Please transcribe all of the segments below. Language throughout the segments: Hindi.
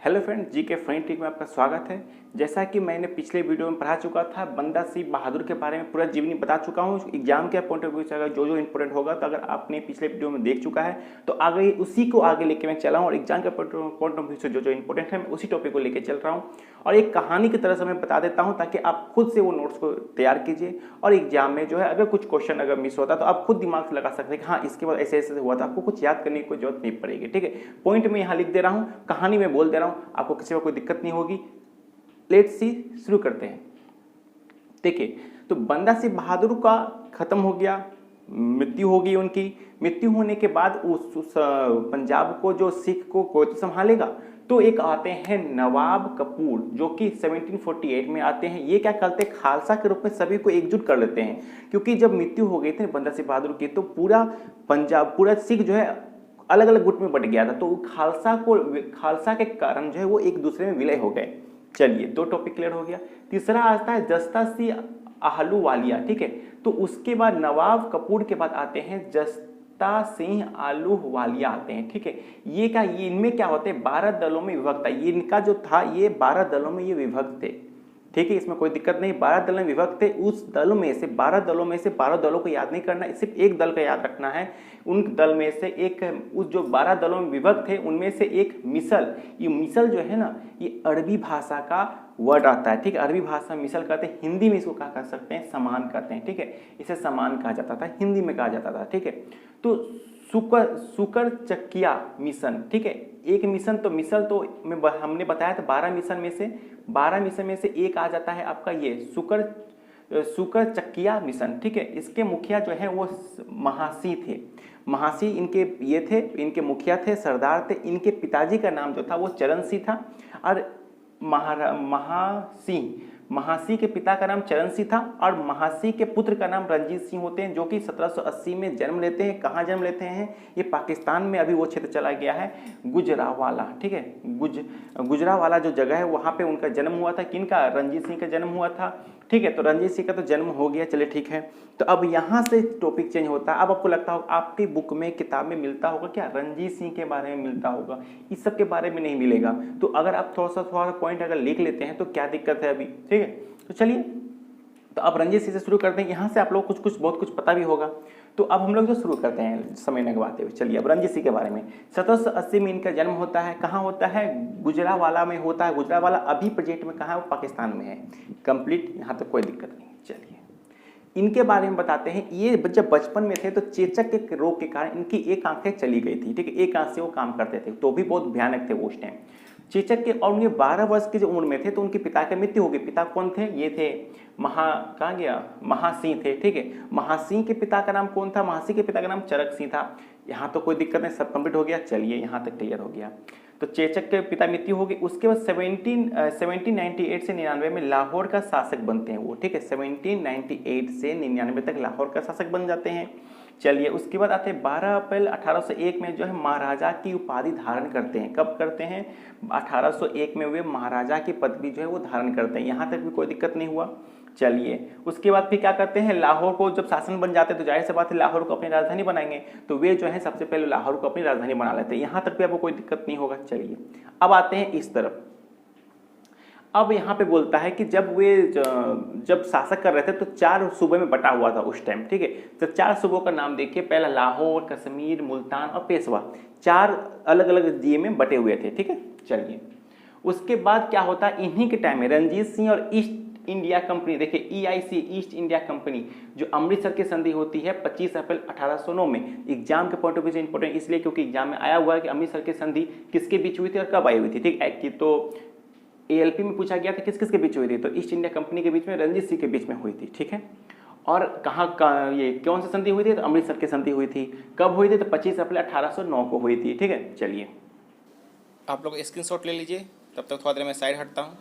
हेलो फ्रेंड, जी के फ्रेंड ट्रिक में आपका स्वागत है। जैसा कि मैंने पिछले वीडियो में पढ़ा चुका था, बंदा सिंह बहादुर के बारे में पूरा जीवनी बता चुका हूँ। एग्जाम के पॉइंट ऑफ व्यू से अगर जो इंपॉर्टेंट होगा, तो अगर आपने पिछले वीडियो में देख चुका है तो आगे उसी को आगे लेके मैं चला हूँ, और एग्जाम के पॉइंट ऑफ व्यू से जो इंपॉर्टेंट है मैं उसी टॉपिक को लेकर चल रहा हूँ। और एक कहानी की तरह से मैं बता देता हूँ, ताकि आप खुद से वो नोट्स को तैयार कीजिए, और एग्जाम में जो है अगर कुछ क्वेश्चन अगर मिस होता है तो आप खुद दिमाग से लगा सकते हैं कि हाँ, इसके बाद ऐसे ऐसे हुआ था। आपको कुछ याद करने की कोई जरूरत नहीं पड़ेगी। ठीक है, पॉइंट में यहाँ लिख दे रहा हूँ, कहानी में बोल दे रहा हूँ, आपको किसी को कोई दिक्कत नहीं होगी। लेट्स सी, शुरू करते हैं। देखिए, तो बंदा सिंह बहादुर का खत्म हो गया, मृत्यु हो गई उनकी। मृत्यु होने के बाद उस पंजाब को जो सिख को कोई तो संभालेगा, तो एक आते हैं नवाब कपूर, जो कि 1748 में आते हैं। ये क्या करते हैं, खालसा के रूप में सभी को एकजुट कर लेते हैं, क्योंकि जब मृत्यु हो गई थी बंदा सिंह बहादुर की, तो पूरा पंजाब, पूरा सिख जो है अलग अलग गुट में बट गया था। तो खालसा के कारण जो है वो एक दूसरे में विलय हो गए। चलिए, दो टॉपिक क्लियर हो गया। तीसरा आता है जस्ता सिंह आहलूवालिया। ठीक है, तो उसके बाद नवाब कपूर के बाद आते हैं जस्ता सिंह आहलूवालिया आते हैं। ठीक है, ये इनमें क्या होते हैं, 12 दलों में विभक्त है। ये इनका जो था, ये 12 दलों में ये विभक्त थे। ठीक है, इसमें कोई दिक्कत नहीं, 12 दल में विभक्त थे। उस दल में से 12 दलों में से 12 दलों को याद नहीं करना, सिर्फ एक दल का याद रखना है। उन दल में से एक, उस जो 12 दलों में विभक्त थे उनमें से एक मिसल, ये मिसल जो है ना, ये अरबी भाषा का वर्ड आता है। ठीक है, अरबी भाषा में मिसल कहते हैं, हिंदी में इसको क्या कर सकते हैं, समान कहते हैं। ठीक है, इसे समान कहा जाता था, हिंदी में कहा जाता था। ठीक है, तो सुकर चकिया मिशन। ठीक है, एक मिशन, तो मिसल तो हमने बताया था 12 मिशन में से एक आ जाता है आपका ये सुकर चकिया मिशन। ठीक है, इसके मुखिया जो है वो महासी थे। महासी इनके मुखिया थे, सरदार थे। इनके पिताजी का नाम जो था वो चरण सिंह था, और महासी के पिता का नाम चरण सिंह था, और महासी के पुत्र का नाम रंजीत सिंह होते हैं, जो कि 1780 में जन्म लेते हैं। कहाँ जन्म लेते हैं, ये पाकिस्तान में अभी वो क्षेत्र चला गया है, गुजरावाला। ठीक है, गुजरावाला जो जगह है, वहाँ पे उनका जन्म हुआ था। किनका, रंजीत सिंह का जन्म हुआ था। ठीक है, तो रंजीत सिंह का तो जन्म हो गया, चलिए ठीक है। तो अब यहाँ से टॉपिक चेंज होता है। अब आपको लगता होगा आपकी बुक में, किताब में मिलता होगा क्या, रंजीत सिंह के बारे में मिलता होगा, इस सब के बारे में नहीं मिलेगा। तो अगर आप थोड़ा पॉइंट अगर लिख लेते हैं तो क्या दिक्कत है अभी। ठीक है, तो चलिए, तो अब रंजीत सिंह से शुरू करते हैं। यहाँ से आप लोग बहुत कुछ पता भी होगा। तो अब हम लोग जो शुरू करते हैं समय लगवाते हुए, चलिए अब रंजीत सिंह के बारे में। 1780 में इनका जन्म होता है। कहाँ होता है, गुजरावाला में होता है। गुजरावाला अभी प्रोजेक्ट में कहाँ है, वो पाकिस्तान में है। कंप्लीट, यहाँ तक कोई दिक्कत नहीं। चलिए, इनके बारे में बताते हैं। ये जब बचपन में थे तो चेचक के रोग के कारण इनकी एक आंखें चली गई थी। ठीक है, एक आंख से वो काम करते थे, तो भी बहुत भयानक थे वो उस टाइम चेचक के। और उनके 12 वर्ष की जो उम्र में थे तो उनके पिता की मृत्यु हो गई। पिता कौन थे, ये थे महासिंह थे। ठीक है, महासिंह के पिता का नाम कौन था, महासिंह के पिता का नाम चरक सिंह था। यहाँ तो कोई दिक्कत नहीं, सब कंप्लीट हो गया। चलिए, यहाँ तक क्लियर हो गया। तो चेचक के पिता मृत्यु हो गई। उसके बाद 1798 से 99 में लाहौर का शासक बनते हैं वो। ठीक है, 1798 से 99 तक लाहौर का शासक बन जाते हैं। चलिए, उसके बाद आते हैं 12 अप्रैल 1801 में जो है महाराजा की उपाधि धारण करते हैं। कब करते हैं, 1801 में वे महाराजा की पदवी जो है वो धारण करते हैं। यहाँ तक भी कोई दिक्कत नहीं हुआ। चलिए, उसके बाद फिर क्या करते हैं, लाहौर को जब शासन बन जाते हैं तो जाहिर सी बात है लाहौर को अपनी राजधानी बनाएंगे। तो वे जो है सबसे पहले लाहौर को अपनी राजधानी बना लेते हैं। यहाँ तक भी आपको कोई दिक्कत नहीं होगा। चलिए, अब आते हैं इस तरफ। अब यहाँ पे बोलता है कि जब शासक कर रहे थे तो 4 सूबे में बटा हुआ था उस टाइम। ठीक है, तो 4 सूबों का नाम देखिए, पहला लाहौर, कश्मीर, मुल्तान और पेशवा, 4 अलग अलग जिले में बटे हुए थे। ठीक है, चलिए, उसके बाद क्या होता है, इन्हीं के टाइम में रंजीत सिंह और ईस्ट इंडिया कंपनी, देखिए EIC, ईस्ट इंडिया कंपनी, जो अमृतसर की संधि होती है 25 अप्रैल 1809 में। एग्जाम के पॉइंट ऑफ व्यू से इंपॉर्टेंट इसलिए क्योंकि एग्जाम में आया हुआ है कि अमृतसर की संधि किसके बीच हुई थी और कब आई हुई थी। ठीक है, तो ALP में पूछा गया था किस किस के बीच हुई थी, तो ईस्ट इंडिया कंपनी के बीच में, रंजीत सिंह के बीच में हुई थी। ठीक है, और कहाँ का ये कौन सी संधि हुई थी, तो अमृतसर की संधि हुई थी। कब हुई थी, तो 25 अप्रैल 1809 को हुई थी। ठीक है, चलिए, आप लोग स्क्रीनशॉट ले लीजिए, तब तक थोड़ा देर मैं साइड हटता हूँ।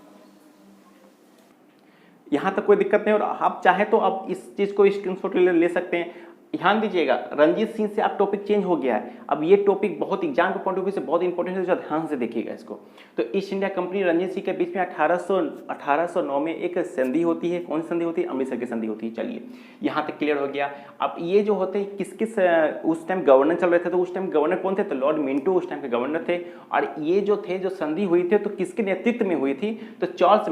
यहाँ तक कोई दिक्कत नहीं, और आप चाहे तो आप इस चीज़ को स्क्रीनशॉट ले सकते हैं। ध्यान दीजिएगा, रणजीत सिंह से अब टॉपिक चेंज हो गया है। अब ये टॉपिक बहुत एग्जाम के पॉइंट ऑफ व्यू से बहुत इंपॉर्टेंट है, ध्यान से देखिएगा इसको। तो east India company Ranjit Singh के बीच में 1809 में एक संधि होती है। कौन सी संधि होती है? अमृतसर की संधि होती है। चलिए यहाँ तक क्लियर हो गया। अब ये जो होते हैं किस किस उस टाइम गवर्नर चल रहे थे, तो उस टाइम गवर्नर कौन थे? तो लॉर्ड मिंटो उस टाइम के गवर्नर थे। और ये जो थे, जो संधि हुई थी, तो किसके नेतृत्व में हुई थी? तो चार्ल्स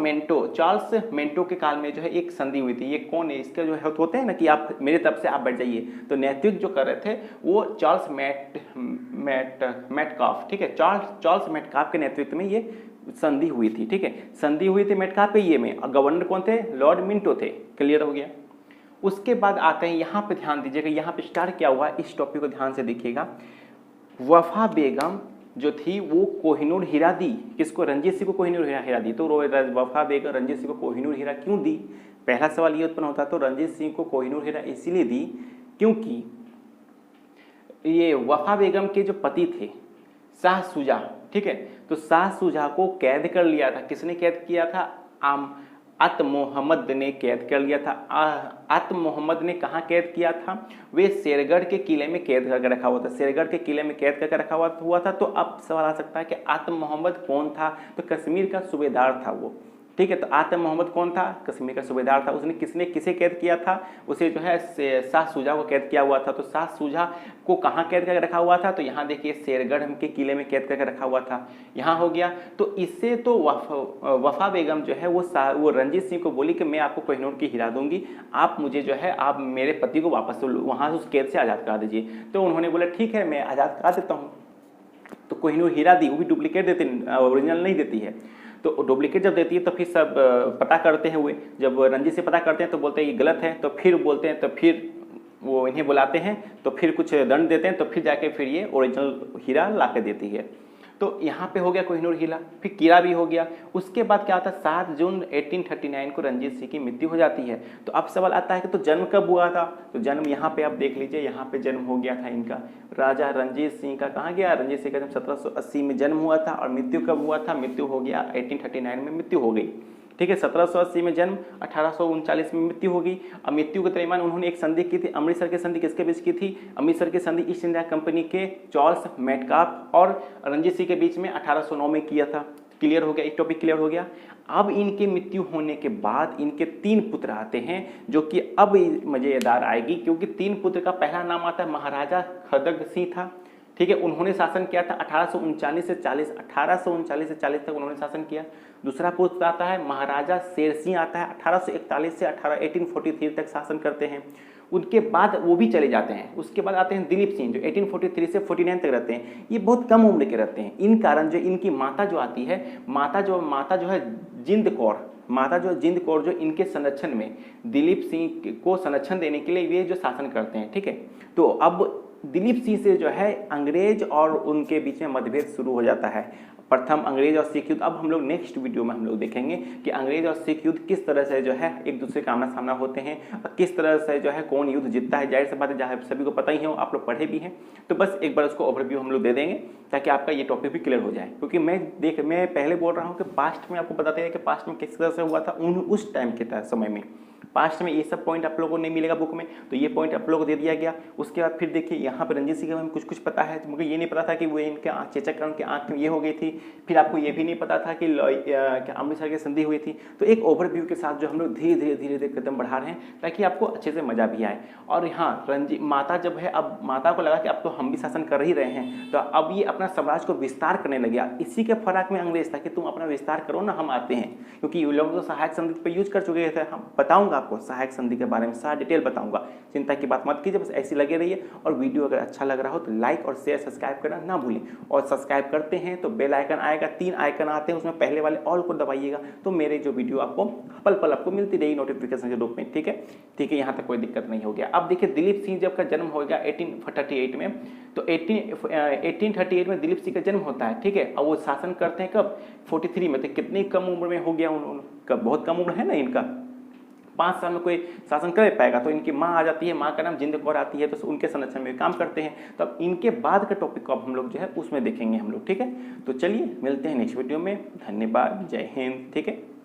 मेंटो के काल में जो है एक संधि हुई थी। ये कौन है? इसका जो है होते हैं ना कि आप मेरे तरफ से आप बैठ जाइए, तो नेतृत्व जो कर रहे थे वो चार्ल्स मेटकाफ, ठीक है, चार्ल्स मेटकाफ के नेतृत्व में ये संधि हुई थी। ठीक है, संधि हुई थी मेटकाफ के ये में, और गवर्नर कौन थे? लॉर्ड मिंटो थे। क्लियर हो गया। उसके बाद आते हैं यहाँ पे, ध्यान दीजिएगा, यहाँ पे स्टार्ट क्या हुआ, इस टॉपिक को ध्यान से देखिएगा। वफा बेगम जो थी वो कोहिनूर हीरा दी। किसको? रणजीत सिंह को कोहिनूर हीरा दी। तो वफा बेगम रणजीत सिंह को कोहिनूर हीरा क्यों दी? पहला सवाल ये उत्पन्न होता है। तो रणजीत सिंह को कोहिनूर हीरा इसीलिए दी क्योंकि ये वफा बेगम के जो पति थे शाह शुजा, ठीक है, तो शाह शुजा को कैद कर लिया था। किसने कैद किया था? अत मोहम्मद ने कैद कर लिया था। अत मोहम्मद ने कहाँ कैद किया था? वे शेरगढ़ के किले में कैद करके रखा हुआ था। शेरगढ़ के किले में कैद करके रखा हुआ था। तो अब सवाल आ सकता है कि अत मोहम्मद कौन था? तो कश्मीर का सूबेदार था वो। ठीक है, तो आत मोहम्मद कौन था? कश्मीर का सूबेदार था। उसने किसे कैद किया था? उसे जो है शाह शुजा को कैद किया हुआ था। तो शाह शुजा को कहाँ कैद करके रखा हुआ था? तो यहाँ देखिए शेरगढ़ के किले में कैद करके रखा हुआ था। यहाँ हो गया। तो इससे तो वफा बेगम जो है वो रणजीत सिंह को बोली कि मैं आपको कोहिनूर की हीरा दूंगी, आप मुझे जो है आप मेरे पति को वापस वहाँ उस कैद से आज़ाद करा दीजिए। तो उन्होंने बोला ठीक है मैं आज़ाद करा देता हूँ। तो कोहिनूर हीरा दी, वो भी डुप्लीकेट देती, ओरिजिनल नहीं देती है। तो डुप्लीकेट जब देती है तो फिर सब पता करते हैं हुए, जब रणजीत से पता करते हैं तो बोलते हैं ये गलत है, तो फिर बोलते हैं, तो फिर वो इन्हें बुलाते हैं, तो फिर कुछ दंड देते हैं, तो फिर जाके फिर ये ओरिजिनल हीरा ला के देती है। तो यहाँ पे हो गया कोहिनूर हीरा, फिर कीरा भी हो गया। उसके बाद क्या होता है? 7 जून 1839 को रणजीत सिंह की मृत्यु हो जाती है। तो अब सवाल आता है कि तो जन्म कब हुआ था? तो जन्म यहाँ पे आप देख लीजिए, यहाँ पे जन्म हो गया था इनका, राजा रंजीत सिंह का। कहाँ गया? रणजीत सिंह का जन्म 1780 में जन्म हुआ था। और मृत्यु कब हुआ था? मृत्यु हो गया 1839 में मृत्यु हो गई। ठीक है, 1780 में जन्म, 1839 में मृत्यु होगी। अब मृत्यु के दरमियान उन्होंने एक संधि की थी, अमृतसर की संधि। किसके बीच की थी? अमृतसर की संधि ईस्ट इंडिया कंपनी के चार्ल्स मेटकाफ और रणजीत सिंह के बीच में 1809 में किया था। क्लियर हो गया, एक टॉपिक क्लियर हो गया। अब इनकी मृत्यु होने के बाद इनके 3 पुत्र आते हैं, जो कि अब मजेदार आएगी, क्योंकि 3 पुत्र का पहला नाम आता है महाराजा खड़ग सिंह था। ठीक है, उन्होंने शासन किया था 1839 से 40 तक उन्होंने शासन किया। दूसरा पुत्र आता है महाराजा शेर सिंह, आता है 1841 से 1843 तक शासन करते हैं। उनके बाद वो भी चले जाते हैं। उसके बाद आते हैं दिलीप सिंह, जो 1843 से 49 तक रहते हैं। ये बहुत कम उम्र के रहते हैं। इन कारण जो इनकी माता जो आती है, माता जो है जिंद कौर, जो इनके संरक्षण में दिलीप सिंह को संरक्षण देने के लिए ये जो शासन करते हैं। ठीक है, तो अब दिलीप सिंह से जो है अंग्रेज और उनके बीच में मतभेद शुरू हो जाता है। प्रथम अंग्रेज और सिख युद्ध, अब हम लोग नेक्स्ट वीडियो में हम लोग देखेंगे कि अंग्रेज और सिख युद्ध किस तरह से जो है एक दूसरे का आमना सामना होते हैं और किस तरह से जो है कौन युद्ध जीतता है। जाहिर सी बात है, जहाँ सभी को पता ही है, आप लोग पढ़े भी हैं, तो बस एक बार उसको ओवरव्यू हम लोग दे देंगे ताकि आपका ये टॉपिक भी क्लियर हो जाए। क्योंकि मैं पहले बोल रहा हूँ कि पास्ट में आपको बताते हैं कि पास्ट में किस तरह से हुआ था उस टाइम के समय में। पास्ट में ये सब पॉइंट आप लोगों को नहीं मिलेगा बुक में, तो ये पॉइंट आप लोगों को दे दिया गया। उसके बाद फिर देखिए यहाँ पर रणजीत सिंह के बारे में कुछ पता है, मुझे ये नहीं पता था कि वो इनके चेचक के आँख में ये हो गई थी। फिर आपको ये भी नहीं पता था कि अमृतसर की संधि हुई थी। तो एक ओवरव्यू के साथ जो हम लोग धीरे धीरे कदम बढ़ा रहे हैं ताकि आपको अच्छे से मजा भी आए। और हाँ, माता जब है, अब माता को लगा कि अब तो हम भी शासन कर ही रहे हैं, तो अब ये अपना साम्राज्य को विस्तार करने लगे। इसी के फर्क में अंग्रेज था कि तुम अपना विस्तार करो ना, हम आते हैं। क्योंकि ये लोग तो सहायक संधि पर यूज कर चुके थे। हम बताऊंगा आपको सहायक संधि के बारे में सारा डिटेल बताऊंगा, चिंता की बात मत कीजिए, बस ऐसी लगे रहिए। और वीडियो अगर अच्छा लग रहा हो तो लाइक और शेयर सब्सक्राइब करना ना भूलें। और सब्सक्राइब करते हैं तो बेल आइकन आएगा, 3 आइकन आते हैं, उसमें पहले वाले ऑल को दबाइएगा, तो मेरे जो वीडियो आपको पल पल आपको मिलती रहेगी नोटिफिकेशन के रूप में। ठीक है, यहाँ तक कोई दिक्कत नहीं हो गया। अब देखिए दिलीप सिंह जब का जन्म हो गया 1838 में, तो 1838 में दिलीप सिंह का जन्म होता है। ठीक है, और वो शासन करते हैं कब? 43 में। तो कितनी कम उम्र में हो गया उन्होंने, बहुत कम उम्र है ना इनका, 5 साल में कोई शासन कर पाएगा। तो इनकी माँ आ जाती है, माँ का नाम जिंद कौर आती है, तो उनके संरक्षण में काम करते हैं। तो अब इनके बाद का टॉपिक को अब हम लोग जो है उसमें देखेंगे हम लोग। ठीक है, तो चलिए मिलते हैं नेक्स्ट वीडियो में। धन्यवाद, जय हिंद। ठीक है।